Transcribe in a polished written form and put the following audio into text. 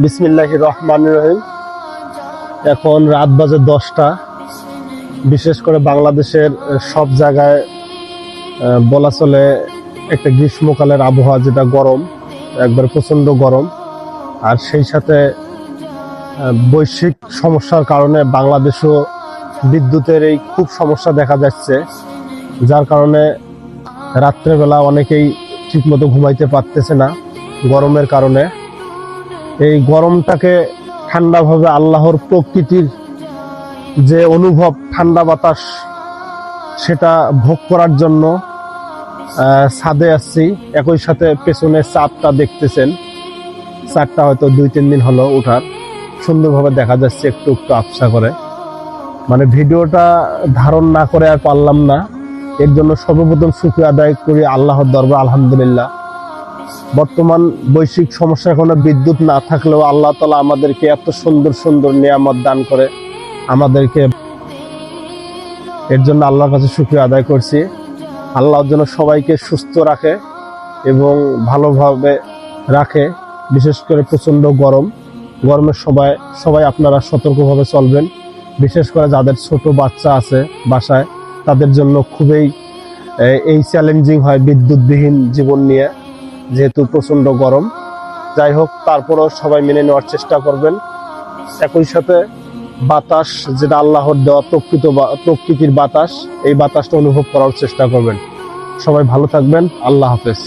বিসমিল্লাহির রহমানির রহিম। এখন রাত বাজে 10টা। বিশেষ করে বাংলাদেশের সব জায়গায় বলা চলে একটা গ্রীষ্মকালের আবহাওয়া, যেটা গরম, একবার প্রচণ্ড গরম। আর সেই সাথে বৈশ্বিক সমস্যার কারণে বাংলাদেশেও বিদ্যুতের এই খুব সমস্যা দেখা যাচ্ছে, যার কারণে রাত্রেবেলা অনেকেই ঠিকমতো ঘুমাইতে পারতেছে না গরমের কারণে। এই গরমটাকে ঠান্ডাভাবে আল্লাহর প্রকৃতির যে অনুভব, ঠান্ডা বাতাস, সেটা ভোগ করার জন্য ছাদে আসছি। একই সাথে পেছনে চাঁদটা দেখতেছেন, চাঁদটা হয়তো 2-3 দিন হলো ওঠার, সুন্দরভাবে দেখা যাচ্ছে, একটু একটু আবছা করে। মানে ভিডিওটা ধারণ না করে আর পারলাম না। এর জন্য সর্বপ্রথম শুকরিয়া আদায় করি আল্লাহর দরবারে, আলহামদুলিল্লাহ। বর্তমান বৈশ্বিক সমস্যা, এখন বিদ্যুৎ না থাকলেও আল্লাহ তাআলা আমাদেরকে এত সুন্দর সুন্দর নিয়ামত দান করে আমাদেরকে, এর জন্য আল্লাহর কাছে শুকরিয়া আদায় করছি। আল্লাহর জন্য সবাইকে সুস্থ রাখে এবং ভালোভাবে রাখে। বিশেষ করে প্রচণ্ড গরমের সবাই আপনারা সতর্কভাবে চলবেন। বিশেষ করে যাদের ছোট বাচ্চা আছে বাসায়, তাদের জন্য খুবই এই চ্যালেঞ্জিং হয় বিদ্যুৎবিহীন জীবন নিয়ে, যেহেতু প্রচণ্ড গরম। যাই হোক, তারপরও সবাই মেনে নেওয়ার চেষ্টা করবেন। একই সাথে বাতাস, যেটা আল্লাহর দেওয়া প্রকৃতির বাতাস, এই বাতাসটা অনুভব করার চেষ্টা করবেন। সবাই ভালো থাকবেন। আল্লাহ হাফেজ।